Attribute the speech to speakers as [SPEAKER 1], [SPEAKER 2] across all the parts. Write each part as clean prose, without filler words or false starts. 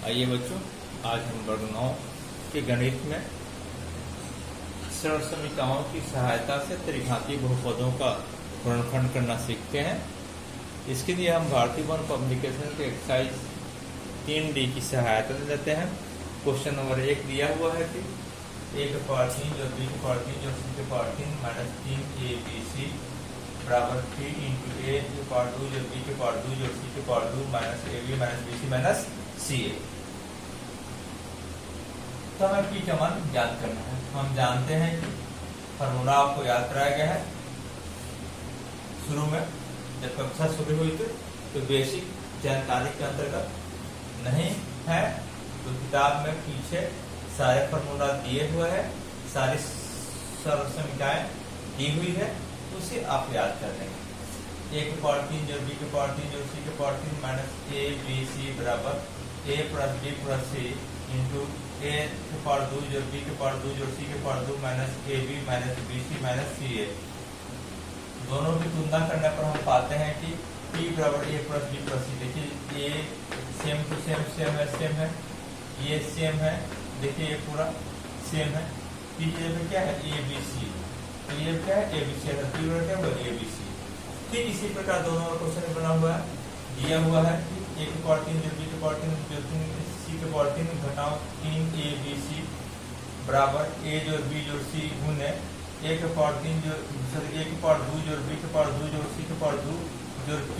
[SPEAKER 1] आइए बच्चों, आज हम वर्ग 9 के गणित में सरल समीकरणों की सहायता से त्रिघातीय बहुपदों का गुणनखंड करना सीखते हैं। इसके लिए हम भारतीय वन पब्लिकेशन के एक्सरसाइज 3D की सहायता लेते हैं। क्वेश्चन नंबर 1 दिया हुआ है कि a के पावर 3 जो b के पावर 3 जो c के पावर 3 माइनस 3abc बराबर 3 इंटू a के पावर 2 जो b के पावर 2 जो c के power 2 minus ab minus bc minus ca। तो हमें p का मान ज्ञात करना है। हम जानते हैं कि फॉर्मूला आपको याद कराया गया है शुरू में, जब कक्षा शुरू हुई थी तो बेसिक जानकारी के अंतर्गत नहीं है तो किताब में पीछे सारे फॉर्मूला दिए हुए हैं, सारी सरल समीकरणें दी हुई है, उसे आप याद कर लेंगे। a के पावर 3 जो b के पावर 3 जो c के power 3 minus a b c बराबर a plus b plus c into a के पावर 2 जो b के पावर 2 जो c के power 2 minus a b minus b c minus c a। दोनों की तुलना करने पर हम पाते हैं कि p बराबर a plus b plus c। देखिए a सेम टू सेम है, ये सेम है, देखिए ये पूरा सेम है। p की जगह क्या है a b c, तो ये क्या है a b c, p बराबर क्या है a b c। ठीक इसी प्रकार दोनों का क्वेश्चन बना हुआ है, दिया हुआ है कि a के पावर 3 जो b के पावर 3 जो c के पावर 3 घटाओ 3 a b c बराबर a जो b जो c गुने a के पावर 3 जो a के पावर 2 जो b के पावर 2 जो c के पावर 2 जो k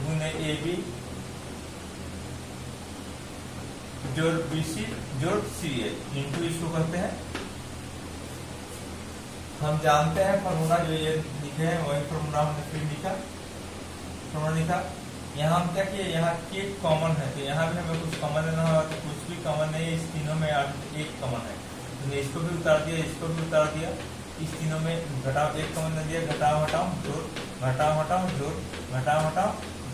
[SPEAKER 1] गुने a b जो बी सी जो सी ए इंटू इसको कहते हैं। हम जानते हैं फॉर्मूला जो ये लिखे हैं वही फॉर्मूला हमने फिर लिखा। यहाँ हम क्या किए, यहाँ के कॉमन है तो यहाँ भी हमें कुछ कॉमन लेना होगा, तो कुछ भी कॉमन नहीं है। इस तीनों में एक कॉमन है तो मैं इसको भी उतार दिया, इसको भी उतार दिया। इस तीनों में घटाओ एक कॉमन दे दिया, घटाओ हटाओ जोड़, घटाओ हटाओ जोड़, घटाओ हटाओ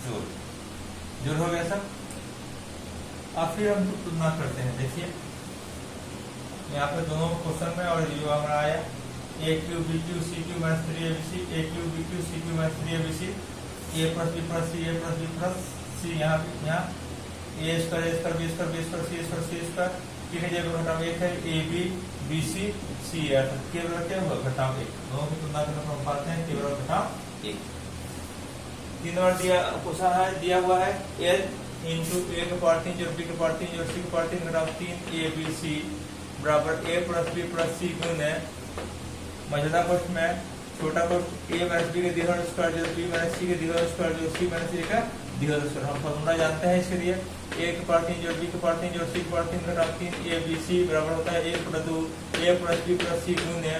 [SPEAKER 1] जोड़ हो गया सब। अब फिर हम तुलना करते हैं। देखिए यहाँ पे दोनों क्वेश्चन में और जो हमारा आया a Q b Q c Q minus 3abc a Q b Q c Q minus 3abc a plus b plus c a plus b plus c। यहाँ a square b square b square c square c square की जगह घटाओ एक है a b b c c है तो केवल क्या हुआ घटाओ एक। दोनों की तुलना करने पर हम पाते हैं केवल घटाओ एक। 3 नंबर क्वेश्चन है दिया हुआ है l इंटू a के पावर 3 जो b के पावर 3 जो c के पावर 3 घटाओ 3 a b c बराबर a plus b plus c गुने मौजूदा कोष्ठ में छोटा कोष्ठ a माइनस b के दिहर स्क्वायर जो b माइनस c के दिहर स्क्वायर जो c माइनस a का दिहर स्क्वायर। हम फॉर्मूला जानते हैं इसके लिए a के पावर 3 जो b के पावर 3 जो c के पावर 3 घटाओ 3 a b c बराबर होता है a plus 2 a plus b plus c गुने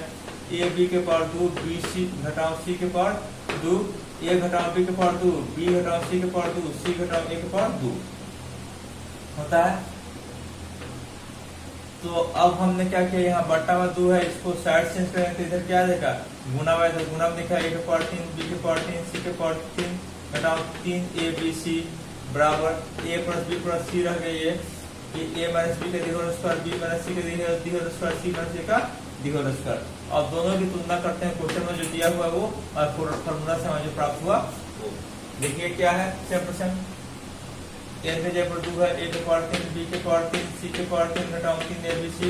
[SPEAKER 1] a b के पावर 2 b c घटाओ c के पावर 2 a घटाओ b के पावर 2 b घटाओ c के पावर 2 c घटाओ a के पावर 2 होता है। तो अब हमने क्या किया, यहाँ बट्टा में 2 है, इसको साइड चेंज करेंगे तो इधर क्या देगा गुना में, तो गुना में लिखा a के पावर 3 b के पावर 3 c के पावर 3 घटाओ 3 a b c बराबर a plus b plus c रह गई है कि a माइनस b का दिहर स्क्वायर b माइनस c का दिहर स्क्वायर c माइनस a का दिहर स्क्वायर। अब दोनों की तुलना करते हैं। क्वेश्चन में जो दिया हुआ है वो और फॉर्मूला से हमें जो प्राप्त हुआ वो देखिए क्या है। 7% a के जगह 2 है a के पावर 3 b के पावर 3 c के पावर 3 घटाओ 3 a b c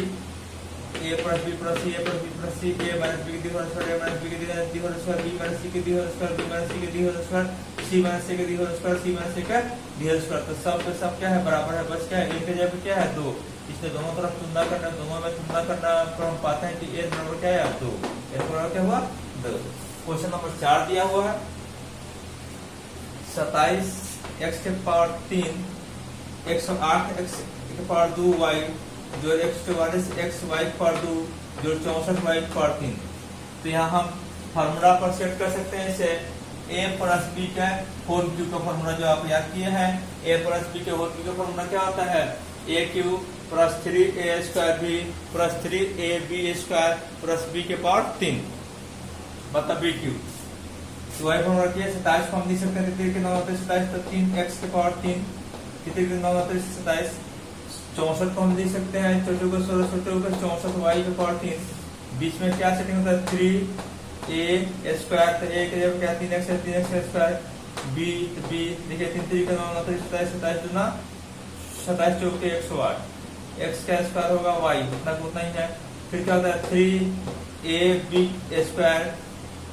[SPEAKER 1] a plus b plus c a plus b plus c a minus b के दिहर स्क्वायर a माइनस b के दिहर स्क्वायर b माइनस c के दिहर स्क्वायर b माइनस c के दिहर square c minus c के दिहर square c minus c का दिहर square. तो सब पे सब क्या है बराबर है, बच क्या है a के जगह क्या है 2। इसलिए दोनों तरफ तुलना करना, दोनों में तुलना करना पर हम पाते हैं कि a बराबर क्या है 2, a बराबर क्या हुआ 2। क्वेश्चन नंबर 4 दिया हुआ है 27 x के पावर 3 108 x के पावर 2 y जो 144 x y के पावर 2 जो 64 y के पावर 3। तो यहाँ हम फार्मूला पर सेट कर सकते हैं इसे a प्लस b का होल क्यू का फार्मूला जो आप याद किए हैं। a प्लस b के होल क्यू का फार्मूला क्या होता है a cube plus 3a square b plus 3ab square plus b के पावर 3 मतलब b क्यू। तो वही फॉर्मूला किया 27 को हम लिख सकते हैं कितने के 9 होते 27 तो 3x के पावर 3 कितने के 9 होते 27 64 को हम लिख सकते हैं छोटे को 16 छोटे को 64 y के पावर 3 बीच में क्या सेटिंग होता है 3a स्क्वायर तो a के जगह क्या 3x स्क्वायर b देखिए 3 3 का 9 होता है 27 27 गुना 27 चौके 108, एक्स का स्क्वायर होगा वाई उतना को उतना ही है। फिर क्या होता है 3ab स्क्वायर,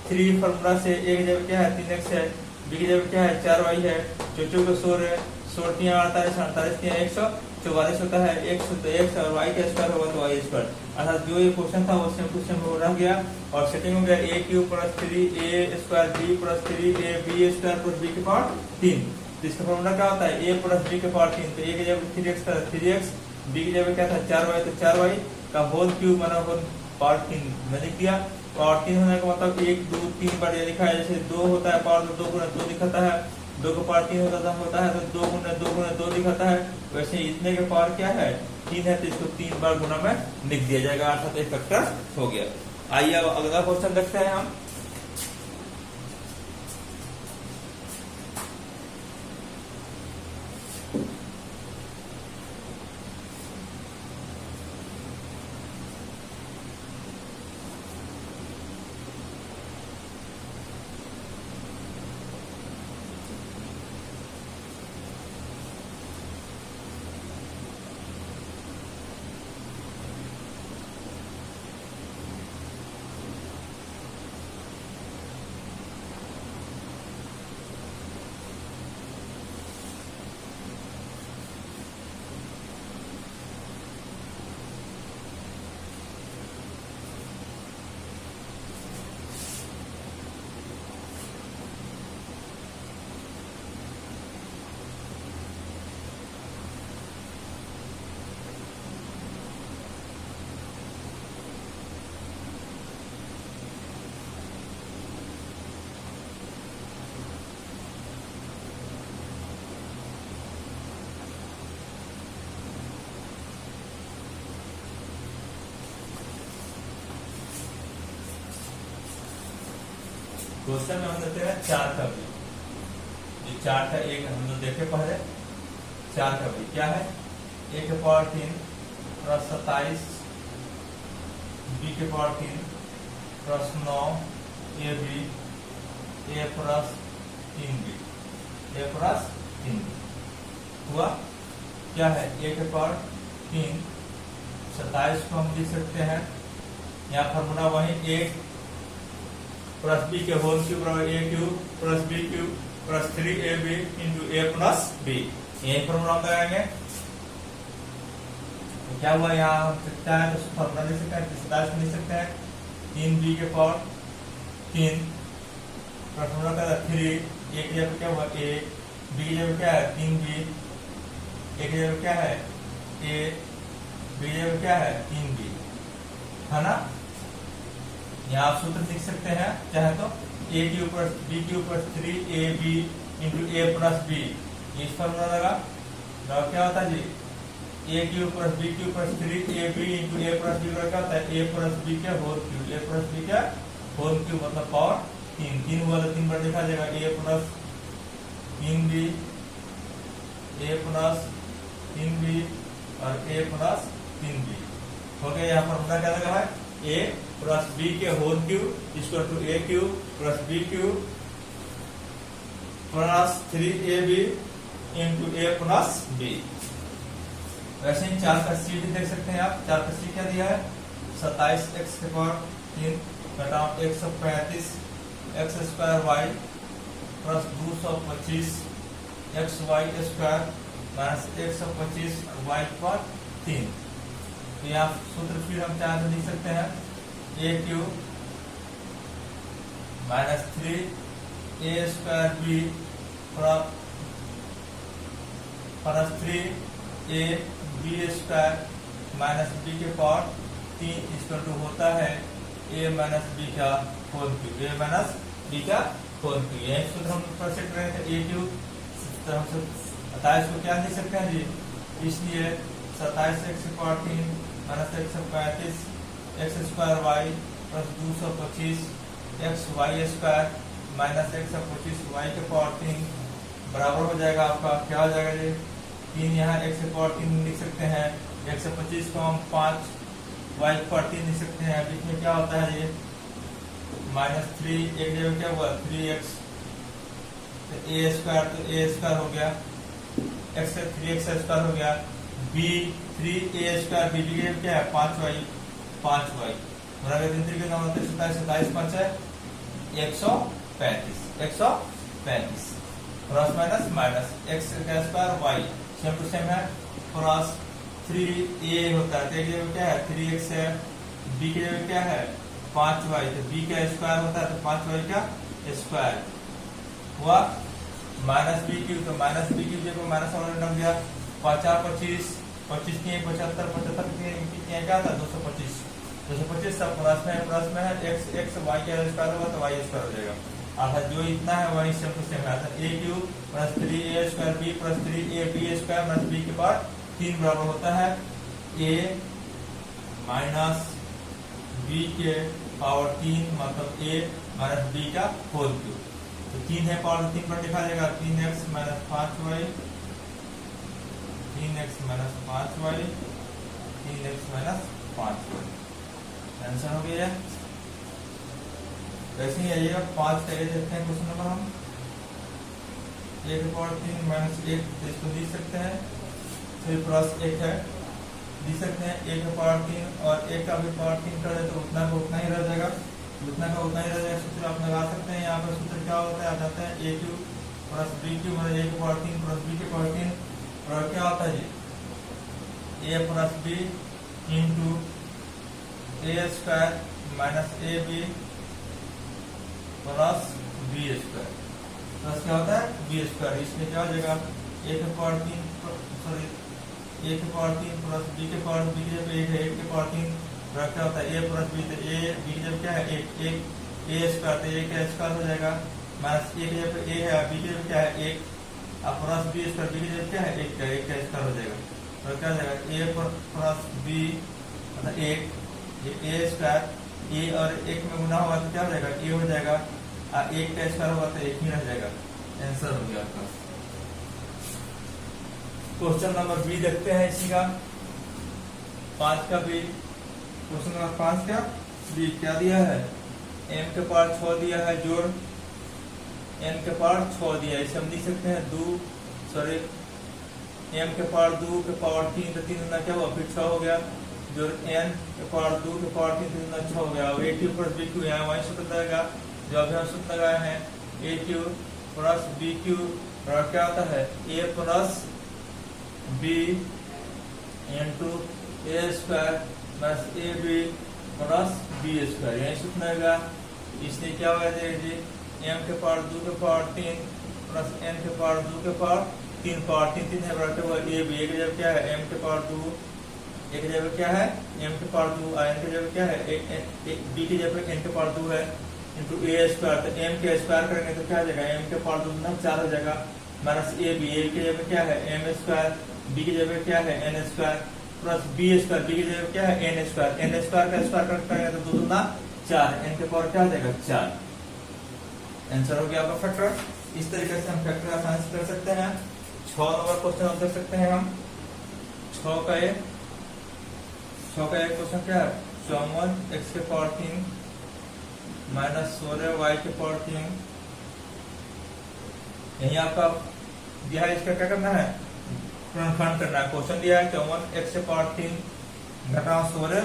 [SPEAKER 1] 3 फॉर्मूला से a की जगह क्या है 3x है, b की जगह क्या है 4y है, चौचो को 16 3 48 48 3 144 होता है, x तो x और y का स्क्वायर होगा तो y स्क्वायर। अर्थात जो ये क्वेश्चन था वो सेम क्वेश्चन में रह गया और सेटिंग हो गया a cube plus 3a square b plus 3ab square plus b की पावर 3। तो इसका फॉर्मूला क्या होता है a प्लस b के पावर 3, तो a की जगह 3x था 3x, b की जगह क्या था 4y तो 4y का होल क्यूब माना होल पावर 3 में लिख दिया। पावर 3 होने का मतलब 1 2 3 बार ये लिखा है, जैसे 2 होता है पावर 2 गुना 2 दिखाता है, 2 का पावर 3 होता है तो 2 गुना 2 दिखाता है। वैसे इतने के पावर क्या है 3 है, तो इसको 3 बार गुना में लिख दिया जाएगा, अर्थात एक फैक्टर हो गया। आइए अब अगला क्वेश्चन देखते हैं हम। क्वेश्चन में हम देते हैं 4 का भी, ये 4 का एक हम लोग देखे पहले। 4 का भी क्या है a के पावर 3 प्लस 27 b के power 3 plus 9 ab a plus 3b हुआ। क्या है a के पावर 3 27 को हम लिख सकते हैं, यहाँ फॉर्मूला वही 1 प्लस बी के होल क्यूब बराबर a cube plus b cube plus 3ab into a plus b, यही फॉर्मूला हम लगाएंगे। तो क्या हुआ यहाँ हम सकता है तो फॉर्मूला लिख सकते हैं, 27 लिख सकते हैं 3b के पावर 3 प्लस फॉर्मूला का 3, a की जगह क्या हुआ a, b की जगह क्या है 3b, a की जगह क्या है a, b की जगह क्या है 3b, है ना। यहाँ आप सूत्र लिख सकते हैं चाहे तो a के ऊपर b के ऊपर 3ab into a plus b, इस फॉर्मूला लगा तो क्या होता है जी a के ऊपर b के ऊपर 3ab into a plus b क्या होता है a प्लस b के whole cube, a plus b का होल क्यूब मतलब पावर 3 हुआ तो 3 बार लिखा जाएगा a plus 3b a plus 3b और a प्लस 3b हो गया। यहाँ फॉर्मूला क्या लगा है a प्लस b के whole cube equal to a cube plus b cube plus 3ab into a plus b। वैसे ही 4 का सी भी देख सकते हैं आप। 4 का सी क्या दिया है 27x के पावर 3 घटाओ 135 x square y plus 225 xy square minus 125 y पर 3। तो यहाँ सूत्र फिर हम 4 से लिख सकते हैं a cube minus 3 a square b plus 3 a b square minus b के पावर 3 इक्वल टू होता है a माइनस b का whole cube, a minus b का होल क्यूब। यही सूत्र हम परसेंट रहे थे a क्यूब, तो हम 27 को क्या लिख सकते हैं जी, इसलिए 27x के power 3 minus 135 x square y plus 225 x y square minus 125 y के पावर 3 बराबर हो जाएगा आपका क्या हो जाएगा जी 3, यहाँ x के पावर 3 लिख सकते हैं, 125 को हम 5 y के पावर 3 लिख सकते हैं, बीच में क्या होता है ये माइनस 3, एक जगह क्या हुआ 3x a स्क्वायर, तो a स्क्वायर हो गया एक्स 3x स्क्वायर हो गया, बी 3a² बी की क्या है 5y 5y बराबर 3 तरीके का मतलब 27 5 है 135 क्रॉस माइनस माइनस x का square y same to same है, क्रॉस 3a होता है देखिए क्या है 3x है, b की जगह क्या है 5y तो b का स्क्वायर होता है तो 5y का स्क्वायर हुआ, माइनस बी क्यू तो माइनस बी क्यू जगह माइनस वाला लग गया 5 25 25 की 75 75 की क्या था 225 सब प्लस में है x y का स्क्वायर होगा तो y स्क्वायर हो जाएगा, अर्थात जो इतना है वही सेम टू सेम है, अर्थात a cube plus 3a² b plus 3ab² plus b के बाद 3 बराबर होता है a माइनस b के पावर 3 मतलब a माइनस b का होल क्यूब, तो 3 है पावर 3 पर लिखा जाएगा 3x minus 5y 3x minus 5y 3x minus 5y answer हो गया। वैसे ही आइएगा 5 का देखते हैं क्वेश्चन नंबर हम 1 पावर 3 माइनस 1 इसको लिख सकते हैं, फिर प्लस 1 है लिख सकते हैं 1 पावर 3 और 1 का भी पावर 3 कर दे तो उतना का उतना ही रह जाएगा, उतना का उतना ही रह जाएगा। सूत्र आप लगा सकते हैं, यहाँ पर सूत्र क्या होता है आ जाता है a cube plus b cube मतलब 1 पावर 3 प्लस b के पावर 3 और क्या होता है जी a plus b into a square minus A B plus B square plus क्या होता है बी स्क्वायर, इसमें क्या हो जाएगा 1 power 3 sorry 1 power 3 plus B के पावर बी के जब 1 है 1 के पावर 3 क्या होता है a प्लस बी तो a बी की जब क्या है 1 a स्क्वायर तो a का स्क्वायर हो जाएगा माइनस a की जब a है b की जब क्या है 1 और प्लस b स्क्वायर b की जब क्या है 1 का स्क्वायर हो जाएगा, तो क्या हो जाएगा a प्लस b मतलब 1 ये a स्क्वायर a और 1 में गुना होगा तो क्या हो जाएगा a हो जाएगा और 1 का स्क्वायर होगा तो 1 ही रह जाएगा, आंसर हो गया आपका। क्वेश्चन नंबर बी देखते हैं इसी का 5 का बी, क्वेश्चन नंबर 5 का बी क्या दिया है m के पावर 6 दिया है जोड़ n के पावर 6 दिया है, इसे हम लिख सकते हैं 2 सॉरी m के पावर 2 के पावर 3 तो 3 गुना क्या हुआ फिर 6 हो गया जो n के पावर 2 के पावर 3 गुना 6 हो गया, और a cube plus b Q यहाँ वही सूत्र लगेगा जो अभी हम सूत्र लगाए हैं a cube plus b cube और क्या होता है a plus b into a square plus A B plus B square यही सूत्र लगेगा, इसलिए क्या हो जाएगा जी m के पावर 2 के पावर 3 प्लस n के पावर 2 के पावर 3 है बराबर हुआ a b की जगह क्या है m के पावर 2 एक जगह क्या है m के पावर 2 और n की जगह क्या है b की जगह n के पावर 2 है इंटू a स्क्वायर तो m के स्क्वायर करेंगे तो क्या हो जाएगा m के पावर 2 गुना 4 हो जाएगा माइनस a की जगह क्या है m स्क्वायर b की जगह क्या है n square plus b square b की जगह क्या है n स्क्वायर का स्क्वायर करेंगे तो 2 गुना 4 n के पावर क्या हो जाएगा 4, आंसर हो गया आपका फैक्टर। इस तरीके से हम फैक्टर आसानी से कर सकते हैं। 6 नंबर क्वेश्चन हम देख सकते हैं हम 6 का एक क्वेश्चन क्या है 54 x के पावर 3 माइनस 16 y के पावर 3, यही आपका दिया है, इसका क्या करना है गुणनखंड करना है। क्वेश्चन दिया है 54 x के पावर 3 घटा 16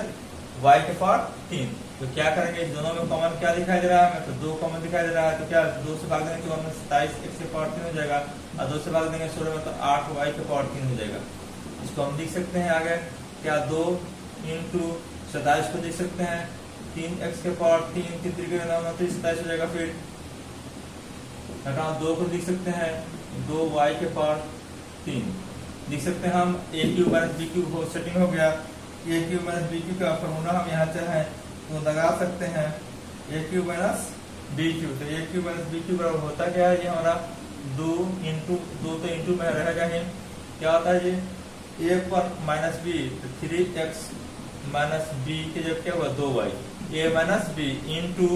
[SPEAKER 1] y के पावर 3, तो क्या करेंगे इस दोनों में कॉमन क्या दिखाई दे रहा है हमें, तो 2 कॉमन दिखाई दे रहा है तो क्या 2 से भाग देंगे 54 में 27 x के पावर 3 हो जाएगा और 2 से भाग देंगे 16 में तो 8 y के पावर 3 हो जाएगा। इसको हम लिख सकते हैं आगे क्या 2 इंटू 27 को लिख सकते हैं 3x के पावर 3 3 तरीके का नाम 27 हो जाएगा, फिर घटा 2 को लिख सकते हैं 2y के पावर 3 लिख सकते हैं हम a cube minus b cube हो सेटिंग हो गया, a cube minus b cube का फॉर्मूला हम यहाँ चाहें तो लगा सकते हैं a cube minus b cube, तो a cube minus b cube बराबर होता क्या है ये हमारा 2 इंटू 2 तो इंटू में रहेगा ही, क्या होता है ये a पर माइनस b तो 3x माइनस b के जब क्या हुआ 2y a minus b into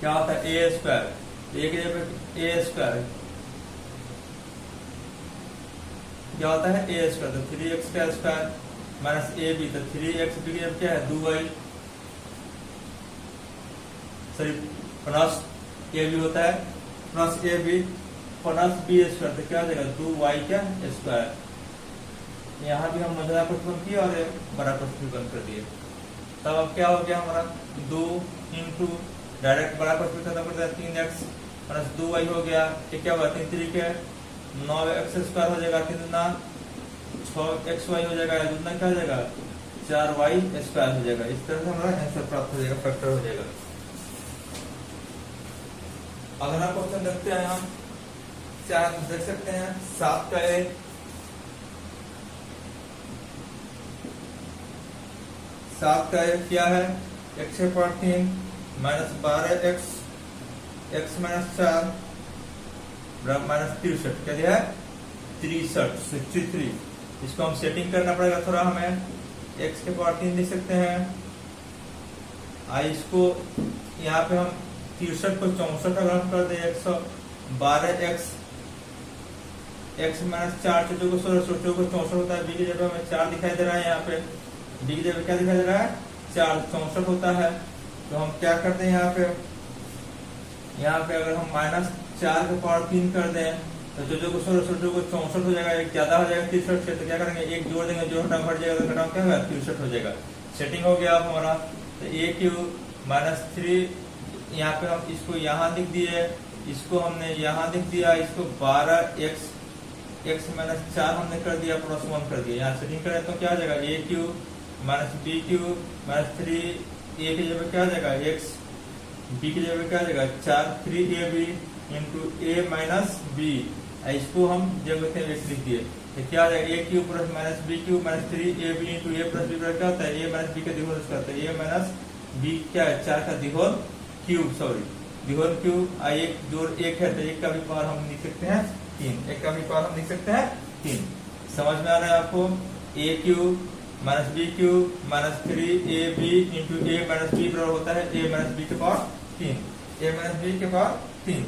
[SPEAKER 1] क्या होता है a स्क्वायर, a के जब a स्क्वायर क्या होता है a स्क्वायर तो 3x का स्क्वायर माइनस ए बी तो 3x b की जब क्या है 2y sorry plus A B होता है plus A B plus B square, तो क्या हो जाएगा 2y क्या स्क्वायर। यहाँ भी हम मझला प्रतिबंध किए और बड़ा प्रतिबंध कर दिए। तब अब क्या हो गया हमारा 2 इंटू डायरेक्ट बड़ा प्रतिबंध खत्म करता है 3x प्लस 2y हो गया। ये क्या होगा 3 3 9x स्क्वायर हो जाएगा, 3 दूना 6xy हो जाएगा, दूना क्या हो जाएगा 4y स्क्वायर हो जाएगा। इस तरह से हमारा आंसर प्राप्त हो जाएगा, फैक्टर हो जाएगा। अगला क्वेश्चन देखते हैं हम, चाहे देख सकते हैं 7 का ए 7 का ए क्या है x/3 minus 12x x minus 4 minus 63 क्या दिया है 63। इसको हम सेटिंग करना पड़ेगा थोड़ा, हमें x के पावर 3 लिख सकते हैं। इसको यहाँ पे हम 63 को 64 का ग्राफ कर दे 112x x माइनस 4 चौथों को 16 चौथों को 64 होता है। b की जगह हमें 4 दिखाई दे रहा है, यहाँ पे b की जगह क्या दिखाई दे रहा है 4 64 होता है। तो हम क्या करते हैं यहाँ पे अगर हम माइनस 4 के पावर 3 कर दें तो चौथों को 16 चौथों को 64 हो जाएगा, एक ज्यादा हो जाएगा 63 से, तो क्या करेंगे एक जोड़ देंगे, जो घटाव घट जाएगा तो घटाव क्या होगा 63 हो जाएगा। सेटिंग हो गया अब हमारा। तो a क्यूब माइनस 3 यहाँ पे हम इसको यहाँ लिख दिए, इसको हमने यहाँ लिख दिया, इसको 12x x माइनस 4 हमने कर दिया प्लस 1 कर दिया। यहाँ सेटिंग करें तो क्या हो जाएगा a cube minus b cube minus 3 a की जगह क्या हो जाएगा x, b की जगह क्या हो जाएगा 4 3ab into a minus b। इसको हम जगह थे लिख दिए, तो क्या हो जाएगा a cube plus minus b cube minus 3ab into a plus b क्या होता है a माइनस b का दिहोल उसका होता है a माइनस b क्या है 4 का दिहोल क्यूब, सॉरी दिहोल क्यूब। एक जोड़ एक है तो एक का भी पावर हम लिख सकते हैं 3, एक का भी पावर हम लिख सकते हैं 3। समझ में आ रहा है आपको। a cube minus b cube minus 3ab into a minus b बराबर होता है a माइनस b के पावर 3, a माइनस b के पावर 3।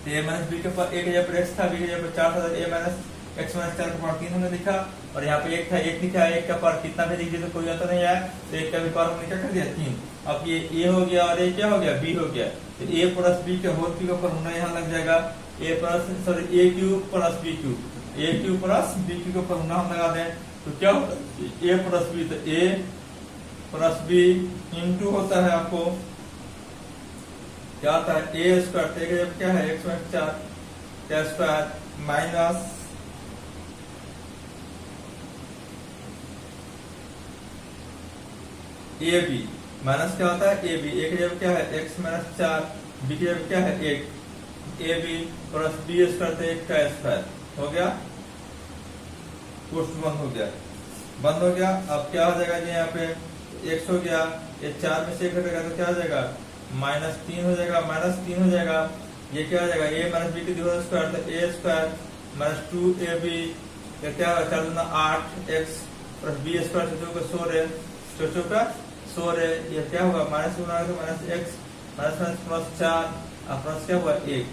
[SPEAKER 1] तो a माइनस b के पावर a के जगह पर x था, b के जगह पर 4 था, a माइनस x माइनस 4 के पावर 3 हमने लिखा, और यहाँ पे 1 था 1 लिखा है, 1 का पावर कितना भी लिख दिया तो कोई आता नहीं आया, तो 1 का भी पावर हमने क्या कर दिया 3। अब ये a हो गया और ये क्या हो गया b हो गया, तो a प्लस b के होल क्यूब पर हमने यहाँ लग जाएगा a plus sorry a cube plus b cube, a cube plus b cube पर हम लगा दें तो क्या होता है a प्लस b, तो a प्लस b इंटू होता है आपको क्या आता है a स्क्वायर, क्या है x माइनस 4 का square minus A B minus क्या होता है ए बी, एक जगह क्या है x माइनस 4, b की जगह क्या है 1 A B plus B square 1 का स्क्वायर हो गया, कोष्ठ बंद हो गया, बंद हो गया। अब क्या हो जाएगा जी यहाँ पे x हो गया, ये 4 में से 1 घटेगा तो क्या हो जाएगा माइनस 3 हो जाएगा, माइनस 3 हो जाएगा। ये क्या हो जाएगा a माइनस बी की होल स्क्वायर, तो a स्क्वायर माइनस 2ab क्या होगा 4 दूना 8x प्लस b स्क्वायर चौथों का 16 चौथों का 16, ये क्या होगा minus minus x minus minus plus 4 plus क्या हुआ 1।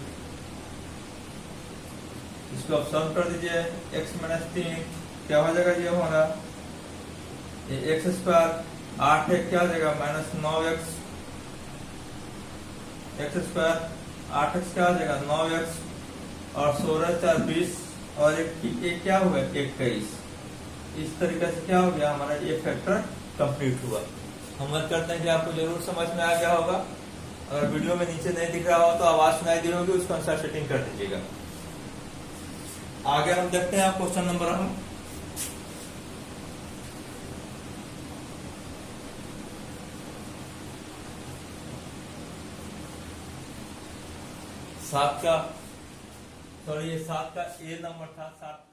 [SPEAKER 1] इसको आप सॉल्व कर दीजिए, x माइनस 3 क्या हो जाएगा ये हमारा x स्क्वायर 8 क्या हो जाएगा minus 9x x square 8x क्या हो जाएगा 9x और 16 4 20 और एक क्या हुआ 21। इस तरीके से क्या हो गया हमारा ये फैक्टर कंप्लीट हुआ। उम्मीद करते हैं कि आपको जरूर समझ में आ गया होगा। अगर वीडियो में नीचे नहीं दिख रहा हो तो आवाज सुनाई दी होगी, उसको अनुसार सेटिंग कर दीजिएगा। आगे हम देखते हैं क्वेश्चन नंबर हम 7 का, सॉरी ये 7 का ए नंबर था 7